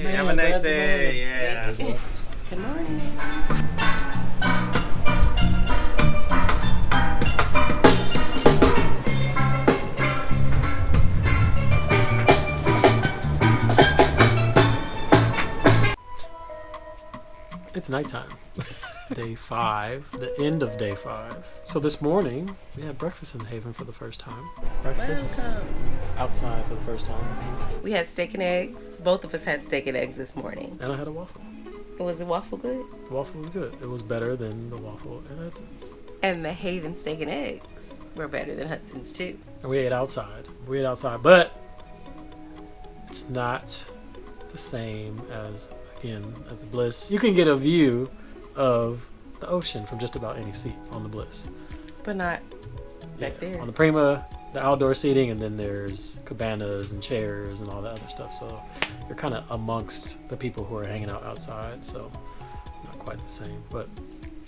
Hey, have a nice day. Yeah. Good morning. It's nighttime. Day 5, the end of day 5. So this morning, we had breakfast in the Haven for the first time. Breakfast outside for the first time. We had steak and eggs. Both of us had steak and eggs this morning. And I had a waffle. Was the waffle good? The waffle was good. It was better than the waffle at Hudson's. And the Haven steak and eggs were better than Hudson's too. And we ate outside. But it's not the same as the Bliss. You can get a view of the ocean from just about any seat on the Bliss. But not back there. On the Prima, the outdoor seating, and then there's cabanas and chairs and all that other stuff. So you're kind of amongst the people who are hanging out outside. So not quite the same, but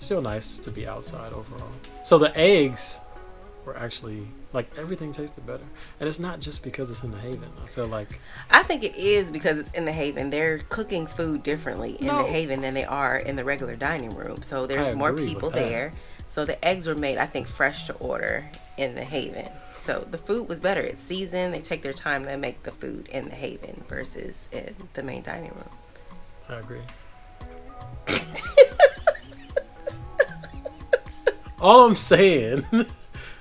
still nice to be outside overall. So the eggs were actually, like, everything tasted better. And it's not just because it's in the Haven. I feel like... I think it is because it's in the Haven. They're cooking food differently in the Haven than they are in the regular dining room. So there's more people there. So the eggs were made, I think, fresh to order in the Haven. So the food was better. It's seasoned. They take their time to make the food in the Haven versus in the main dining room. I agree. All I'm saying...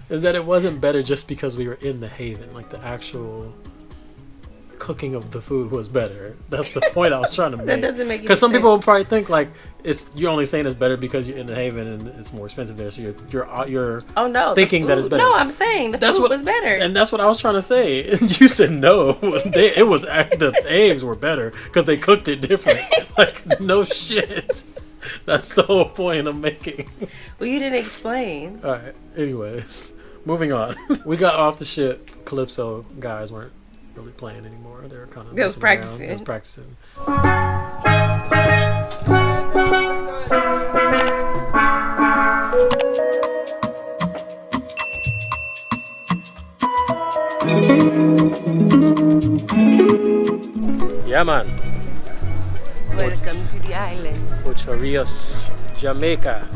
is that it wasn't better just because we were in the Haven. Like, the actual cooking of the food was better. That's the point I was trying to make. That doesn't make any sense. Because some people will probably think, like, you're only saying it's better because you're in the Haven and it's more expensive there. So you're thinking that it's better. No, I'm saying the food was better. And that's what I was trying to say. And you said no. The eggs were better because they cooked it different. Like, no shit. That's the whole point I'm making. Well, you didn't explain. All right. Anyways, moving on. We got off the ship. Calypso guys weren't really playing anymore. They were kind of... They was practicing. They was practicing. Yeah, man. Welcome to the island. Ocho, Rios, Jamaica.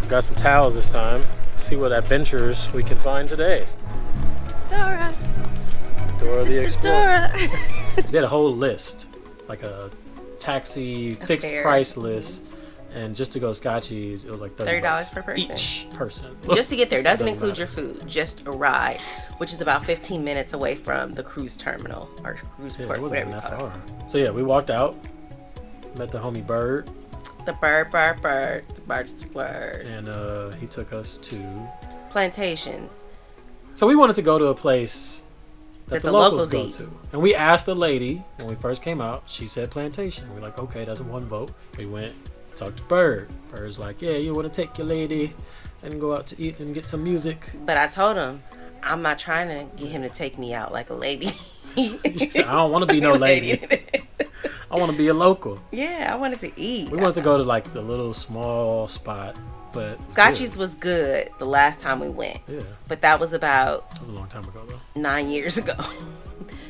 Got some towels this time. See what adventures we can find today. Dora the Explorer. Dora. They had a whole list, like a taxi fixed price list, and just to go to Scotchy's, it was like $30 per person. Each person. Just to get there. Doesn't include your food. Just a ride, which is about 15 minutes away from the cruise terminal or cruise port, it wasn't whatever you call it. So yeah, we walked out, met the homie Bird. The bird's word. And he took us to Plantations. So we wanted to go to a place that the locals go eat. to. And we asked the lady when we first came out, she said Plantation. We're like, okay, that's one vote. We went, talked to Bird. Bird's like, yeah, you want to take your lady and go out to eat and get some music. But I told him, I'm not trying to get him to take me out like a lady. She said, I don't want to be no lady. I want to be a local. Yeah, I wanted to eat. We wanted to go to like the little small spot, but Scotchy's was good the last time we went. Yeah. But that was a long time ago though. 9 years ago.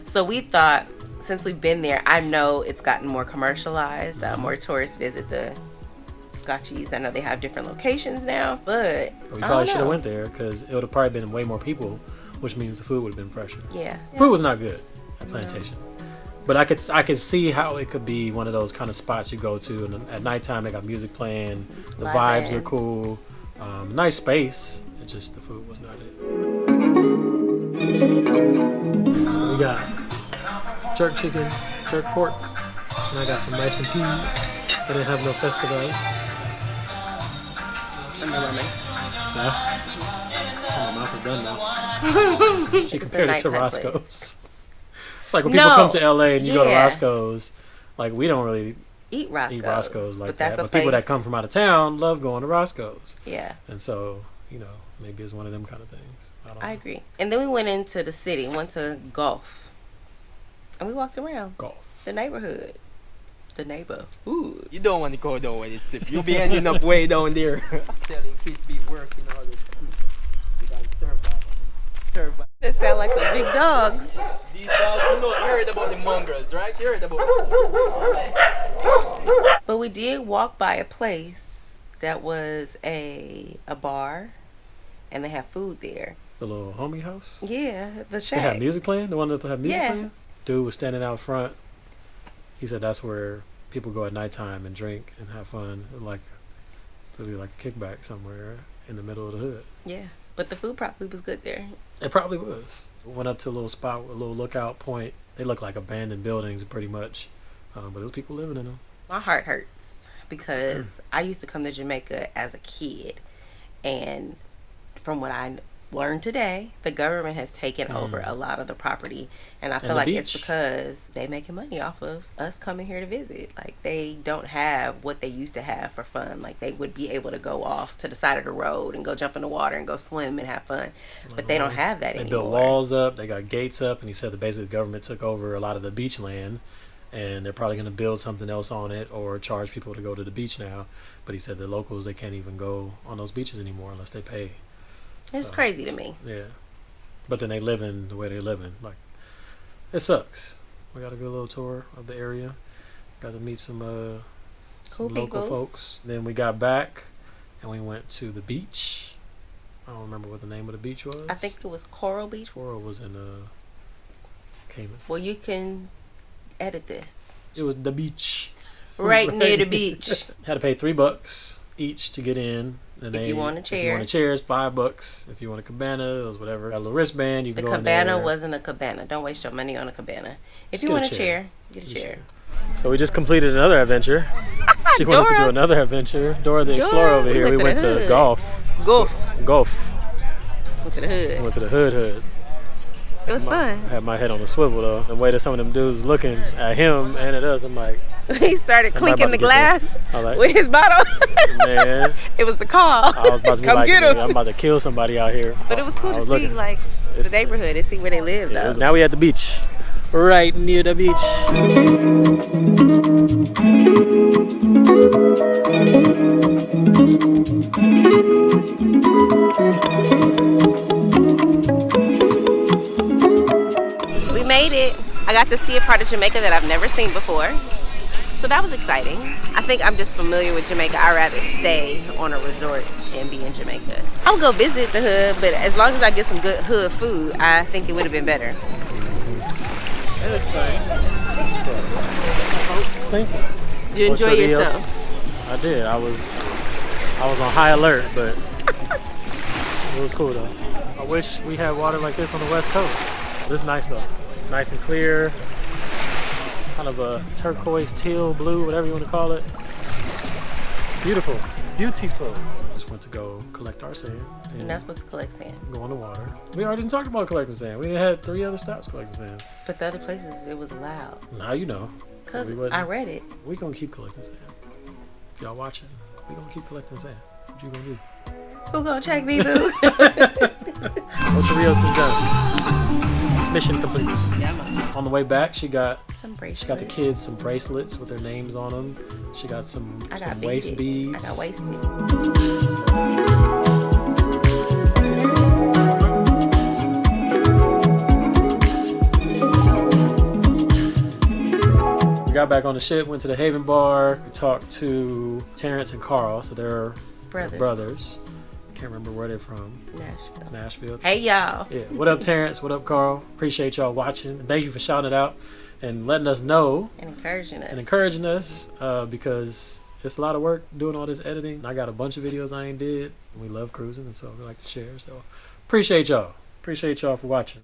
So we thought, since we've been there, I know it's gotten more commercialized. More tourists visit the Scotchy's. I know they have different locations now, but we probably should have went there because it would have probably been way more people, which means the food would have been fresher. Yeah. Food was not good at Plantation. But I could see how it could be one of those kind of spots you go to, and at nighttime they got music playing, the vibes are cool, nice space. It's just the food was not it. So we got jerk chicken, jerk pork, and I got some rice and peas. I didn't have no festival. And the lemon. Yeah. Oh, my mouth is done now. She compared it to Roscoe's. It's like when people come to LA and you go to Roscoe's, like we don't really eat Roscoe's like that. But people that come from out of town love going to Roscoe's. Yeah. And so, maybe it's one of them kind of things. I agree. And then we went into the city, went to golf. And we walked around. Golf. The neighborhood. The neighbor. Ooh. You don't want to go down when it's slip. You'll be ending up way down there. Selling kids be working all this. You got to serve that. Survive. They sound like some big dogs. These dogs, you heard about the mongrels, right? You heard about But we did walk by a place that was a bar, and they have food there. The little homie house? Yeah, the shack. They have music playing? The one that have music playing? Dude was standing out front. He said that's where people go at nighttime and drink and have fun. Like, it's literally like a kickback somewhere in the middle of the hood. Yeah, but the food probably was good there. It probably was. Went up to a little spot, a little lookout point. They look like abandoned buildings pretty much. But there was people living in them. My heart hurts because I used to come to Jamaica as a kid, and from what I learned today, the government has taken over a lot of the property, and I feel like it's because they making money off of us coming here to visit. Like, they don't have what they used to have for fun. Like, they would be able to go off to the side of the road and go jump in the water and go swim and have fun, but they don't have that anymore. They built walls up, they got gates up, and he said that basically the government took over a lot of the beach land, and they're probably going to build something else on it or charge people to go to the beach now. But he said the locals, they can't even go on those beaches anymore unless they pay. It's crazy to me. Yeah. But then they live in the way they live in. Like, it sucks. We got a good little tour of the area. Got to meet some local folks. Then we got back and we went to the beach. I don't remember what the name of the beach was. I think it was Coral Beach. Coral was in Cayman. Well, you can edit this. It was the beach. Right near the beach. Had to pay $3 each to get in. And if you want a chair. If you want a chair, it's $5. If you want a cabana, it was whatever. Got a little wristband. You can go in there. The cabana wasn't a cabana. Don't waste your money on a cabana. If you want a chair, get a chair. So we just completed another adventure. She wanted to do another adventure. Dora the Explorer over here. We went to golf. Golf. Went to the hood. Went to the hood. It was fun. I had my head on a swivel though. The way that some of them dudes looking at him and at us, I'm like. He started clinking the glass with his bottle. Man, it was the call. I was about to be like, I'm about to kill somebody out here. But it was cool to see like the neighborhood and see where they live though. Now we at the beach, right near the beach. We made it. I got to see a part of Jamaica that I've never seen before. So that was exciting. I think I'm just familiar with Jamaica. I'd rather stay on a resort and be in Jamaica. I'll go visit the hood, but as long as I get some good hood food, I think it would have been better. It was fun. Did you enjoy yourself? I did. I was on high alert, but it was cool though. I wish we had water like this on the West Coast. This is nice though. Nice and clear. Kind of a turquoise, teal, blue, whatever you want to call it. Beautiful. Just went to go collect our sand. You're not supposed to collect sand. Go on the water. We already talked about collecting sand. We had 3 other stops collecting sand. But the other places, it was allowed. Now you know. Because I read it. We gonna keep collecting sand. If y'all watching, we gonna keep collecting sand. What you gonna do? Who gonna check me, boo? Ocho Rios is done. Mission complete. Yeah, man. On the way back, she got the kids some bracelets with their names on them. She got some waist beads. I got waist beads. We got back on the ship, went to the Haven Bar. We talked to Terrence and Carl, so they're brothers. Can't remember where they're from. Nashville. Hey y'all. Yeah. What up, Terrence? What up, Carl? Appreciate y'all watching. And thank you for shouting it out and letting us know. And encouraging us. Because it's a lot of work doing all this editing. I got a bunch of videos I ain't did. We love cruising, and so we like to share. So appreciate y'all. Appreciate y'all for watching.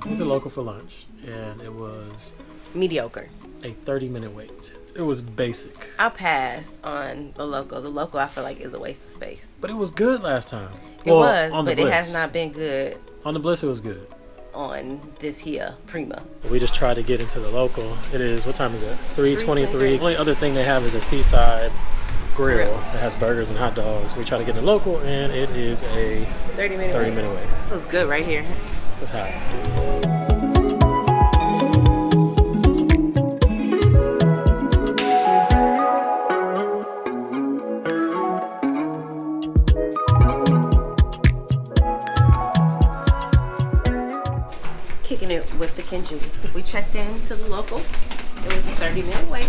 Went to local for lunch, and it was mediocre. A 30-minute wait. It was basic. I'll pass on the local. The local, I feel like, is a waste of space. But it was good last time. It was, but it has not been good. On the Bliss, it was good. On this here Prima. We just tried to get into the local. It is, what time is it? 3:23. The only other thing they have is a seaside grill that has burgers and hot dogs. We try to get in the local, and it is a 30-minute wait. It was good right here. It's hot. Kicking it with the Kinjis. We checked in to the local. It was a 30-minute wait.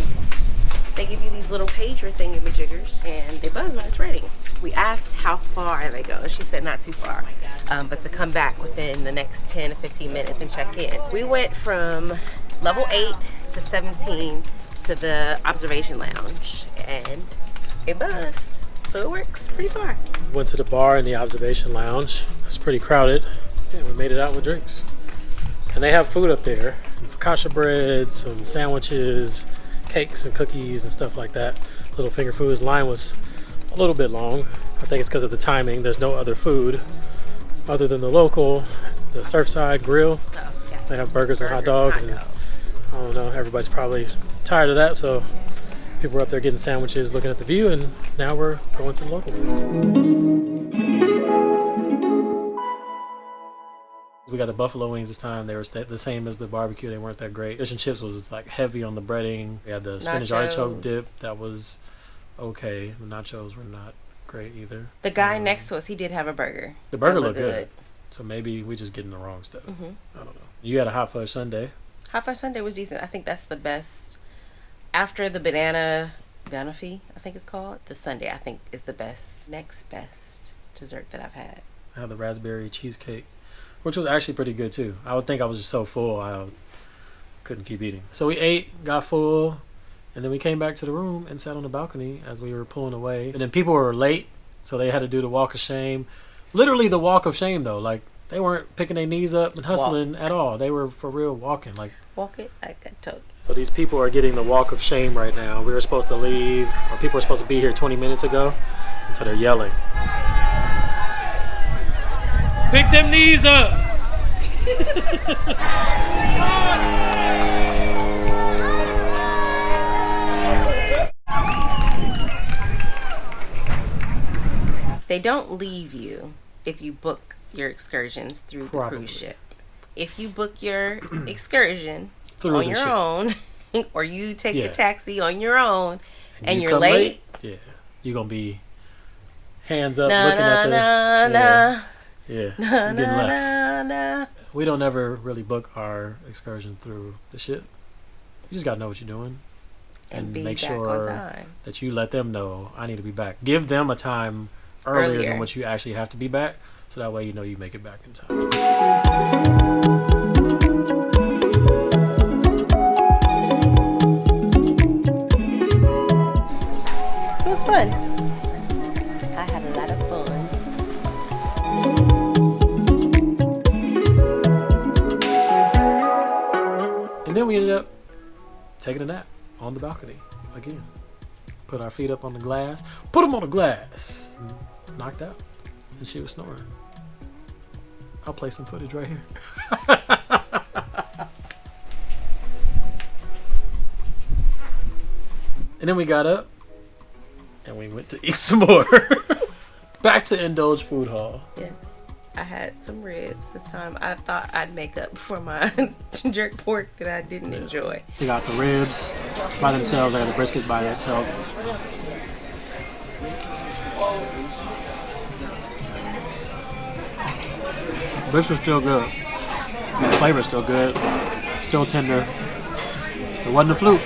They give you these little pager thingy-majiggers and they buzz when it's ready. We asked how far they go. She said not too far, but to come back within the next 10 to 15 minutes and check in. We went from level 8 to 17 to the observation lounge and it buzzed. So it works pretty far. Went to the bar in the observation lounge. It's pretty crowded. Yeah, we made it out with drinks. And they have food up there. Some focaccia bread, some sandwiches, cakes and cookies and stuff like that. Little finger foods. Line was a little bit long. I think it's because of the timing. There's no other food other than the local, the Surfside Grill. Oh, yeah. They have burgers and hot dogs. And I don't know, everybody's probably tired of that, so people were up there getting sandwiches, looking at the view, and now we're going to the local. We got the buffalo wings this time. They were the same as the barbecue. They weren't that great. Fish and chips was just like heavy on the breading. We had the spinach artichoke dip. That was okay. The nachos were not great either. The guy next to us, he did have a burger. The burger looked good. So maybe we just getting the wrong stuff. I don't know. You had a hot fudge sundae. Hot fudge sundae was decent. I think that's the best. After the banana fee, I think it's called. The sundae, I think, is the best, next best dessert that I've had. I had the raspberry cheesecake, which was actually pretty good too. I would think I was just so full I couldn't keep eating. So we ate, got full, and then we came back to the room and sat on the balcony as we were pulling away. And then people were late, so they had to do the walk of shame. Literally the walk of shame though. Like they weren't picking their knees up and hustling at all. They were for real walking. Like walk it like a toad. So these people are getting the walk of shame right now. We were supposed to leave, or people were supposed to be here 20 minutes ago, and so they're yelling. Pick them knees up! They don't leave you if you book your excursions through the cruise ship. If you book your excursion on your own, or you take a taxi on your own, and you're late, yeah, you're gonna be hands up looking at the you're getting left. We don't ever really book our excursion through the ship. You just gotta know what you're doing and make sure that you let them know I need to be back. Give them a time earlier than what you actually have to be back, so that way you know you make it back in time. It was fun. I had a lot of fun. And then we ended up taking a nap on the balcony again. Put our feet up on the glass. Put them on the glass. Knocked out. And she was snoring. I'll play some footage right here. And then we got up and we went to eat some more. Back to Indulge Food Hall. Yes. I had some ribs this time. I thought I'd make up for my jerk pork that I didn't enjoy. They got the ribs by themselves. They got the brisket by itself. This is still good. The flavor's still good. Still tender. It wasn't a fluke.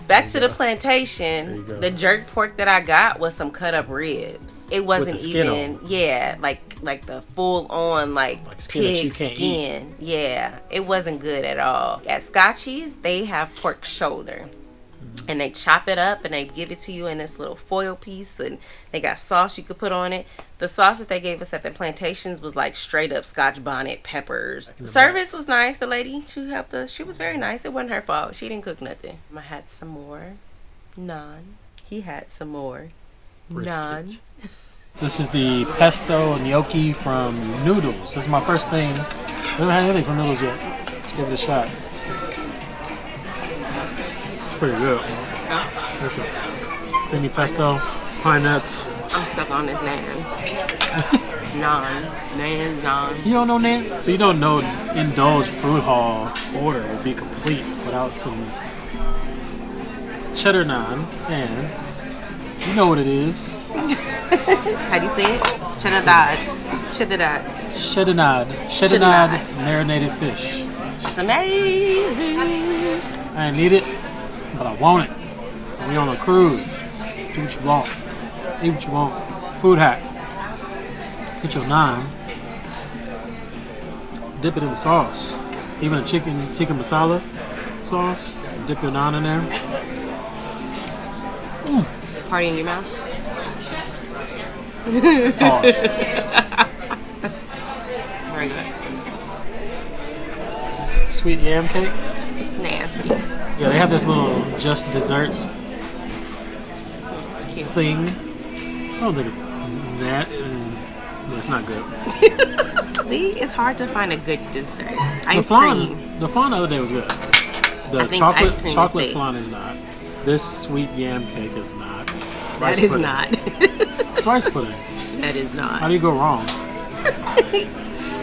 Back to the plantation, the jerk pork that I got was some cut up ribs. It wasn't even, like the full on like pig skin. Yeah, it wasn't good at all. At Scotchy's, they have pork shoulder. And they chop it up and they give it to you in this little foil piece, and they got sauce you could put on it. The sauce that they gave us at the plantations was like straight up Scotch bonnet peppers. The service was nice. The lady, she helped us. She was very nice. It wasn't her fault. She didn't cook nothing. I had some more naan. He had some more naan. This is the pesto gnocchi from Noodles. This is my first thing. I haven't had anything from Noodles yet. Let's give it a shot. Pretty good. Creamy pesto, Pine nuts. I'm stuck on this naan. Naan. You don't know naan? So you don't know Indulge food hall order would be complete without some cheddar naan, and you know what it is. How do you say it? Cheddar marinated fish. It's amazing. I ain't need it, but I want it. We on a cruise. Do what you want. Eat what you want. Food hack. Get your naan. Dip it in the sauce. Even a chicken tikka masala sauce. Dip your naan in there. Party in your mouth. Pause. Very good. Sweet yam cake. It's nasty. Yeah, they have this little just desserts It's cute. thing. I don't think it's that. No, it's not good. See, it's hard to find a good dessert. The Ice flan, cream. the flan the other day was good. The think ice cream is chocolate safe. flan is not. This sweet yam cake is not. That Rice is pudding. not. It's rice pudding. That is How not. do you go wrong?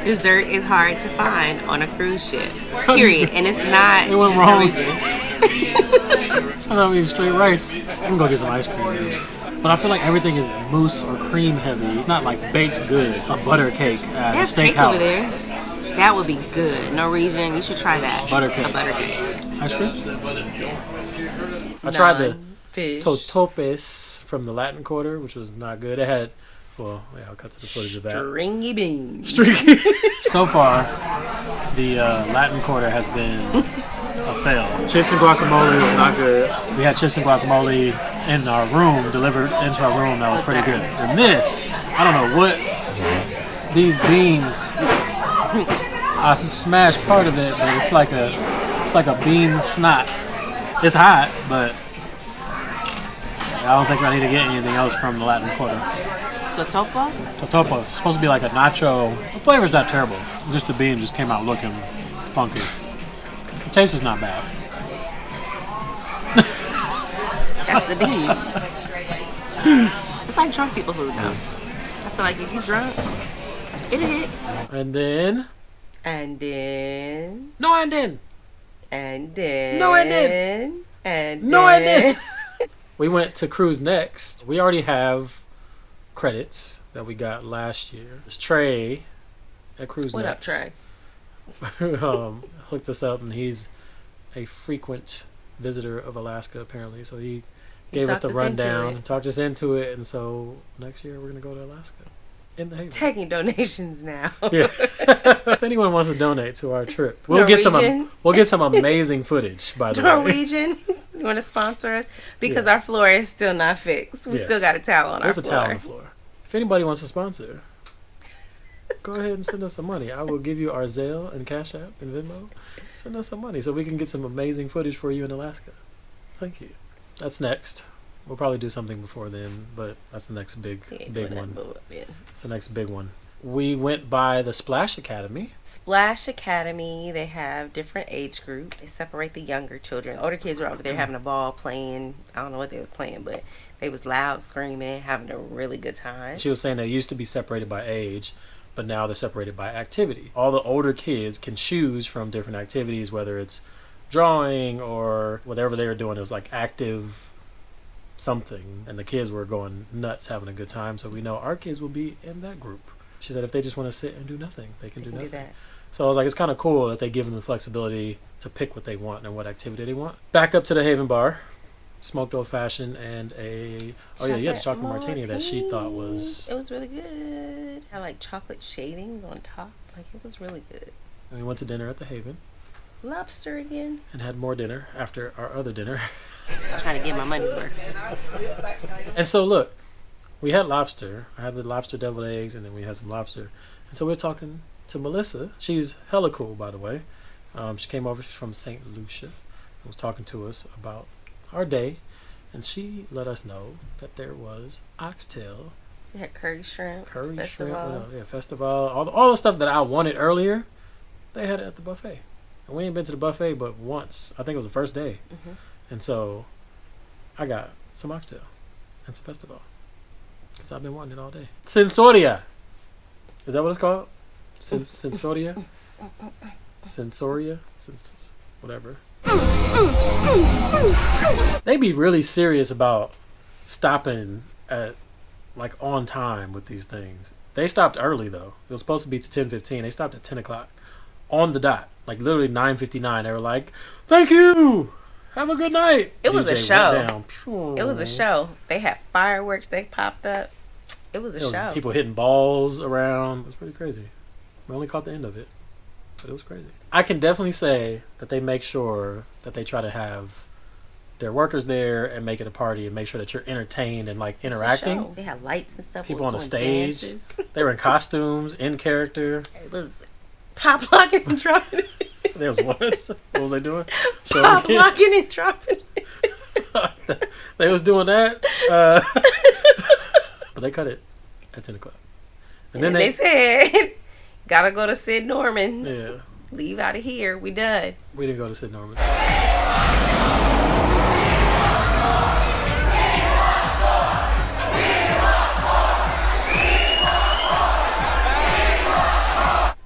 Dessert is hard to find on a cruise ship. Period. And it's not It went just wrong. Norwegian. I'm eating straight rice. I'm gonna go get some ice cream. Man. But I feel like everything is mousse or cream heavy. It's not like baked goods. A butter cake at There's a cake over steakhouse. there. That would be good. Norwegian, you should try that. Butter cake. A butter cake. Ice cream? Yeah. I tried the fish. totopes from the Latin Quarter, which was not good. It had, well, yeah, I'll cut to the footage of that. Stringy beans. So far, the Latin Quarter has been a fail. Chips and guacamole was not good. We had chips and guacamole in our room, delivered into our room. That was pretty good. And this, I don't know what these beans. I smashed part of it, but it's like a bean snot. It's hot, but I don't think I need to get anything else from the Latin Quarter. Totopos? Totopo. It's supposed to be like a nacho. The flavor's not terrible. Just the bean just came out looking funky. The taste is not bad. That's the beans. It's like drunk people food though. I feel like if you drunk, it'll hit. And then... And then... No, and then... And then... No, and then... And No, and then... We went to Cruise Next. We already have credits that we got last year. It's Trey at Cruise What up, Next. Trey? Hooked us up, and he's a frequent visitor of Alaska, apparently. So he gave us the rundown and talked us into it. And so next year we're going to go to Alaska in the Haven. Taking donations now. Yeah. If anyone wants to donate to our trip, we'll get some amazing footage, by the way. Norwegian, you want to sponsor us? Because our floor is still not fixed. We still got a towel on There's our a floor. towel on the floor. If anybody wants to sponsor, go ahead and send us some money. I will give you our Zelle and Cash App and Venmo. Send us some money so we can get some amazing footage for you in Alaska. Thank you. That's next. We'll probably do something before then, but that's the next big one. It's the next big one. We went by the Splash Academy. Splash Academy, they have different age groups. They separate the younger children. Older kids were over there having a ball playing. I don't know what they was playing, but they was loud, screaming, having a really good time. She was saying they used to be separated by age, but now they're separated by activity. All the older kids can choose from different activities, whether it's drawing or whatever they were doing. It was like active something, and the kids were going nuts, having a good time. So we know our kids will be in that group. She said if they just want to sit and do nothing, they can do nothing. So I was like, it's kind of cool that they give them the flexibility to pick what they want and what activity they want. Back up to the Haven Bar, smoked old fashioned and you had a chocolate martini that she thought was... It was really good. Had like chocolate shavings on top. Like it was really good. And we went to dinner at the Haven. Lobster again. And had more dinner after our other dinner. Trying to get my money's worth. And so look, we had lobster. I had the lobster deviled eggs, and then we had some lobster. And so we're talking to Melissa. She's hella cool, by the way. She came over. She's from St. Lucia. And was talking to us about our day. And she let us know that there was oxtail. They had curry shrimp. Festival. Festival. All the stuff that I wanted earlier, they had it at the buffet. And we ain't been to the buffet but once. I think it was the first day. Mm-hmm. And so I got some oxtail and some festival. Because I've been wanting it all day. Sensoria. Is that what it's called? Sensoria? Sensoria? Whatever. They be really serious about stopping at like on time with these things. They stopped early though. It was supposed to be to 10:15. They stopped at 10 o'clock on the dot. Like literally 9:59. They were like, "Thank you. Have a good night." It was DJ a show. went down. It was a show. They had fireworks. They popped up. It was a show. People hitting balls around. It was pretty crazy. We only caught the end of it, but it was crazy. I can definitely say that they make sure that they try to have their workers there and make it a party and make sure that you're entertained and like interacting. They had lights and stuff. People on the stage. Dances. They were in costumes, in character. It was pop locking and dropping it. There was what? What was they doing? Pop locking and dropping it. They was doing that. But they cut it at 10 o'clock. And then they said, gotta go to Sid Norman's. Yeah. Leave out of here. We done. We didn't go to Sid Norman's.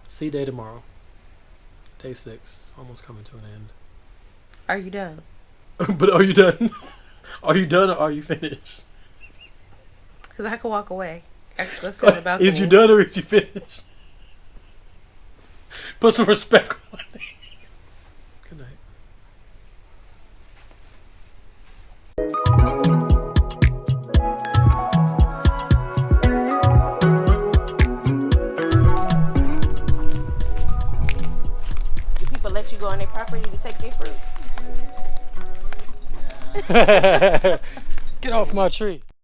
See day tomorrow. Day 6. Almost coming to an end. Are you done? But are you done? Are you done or are you finished? Because I can walk away. Actually, let's talk about Is you done or is you finished? Put some respect on it. Good night. Do people let you go on their property to take their fruit? Get off my tree.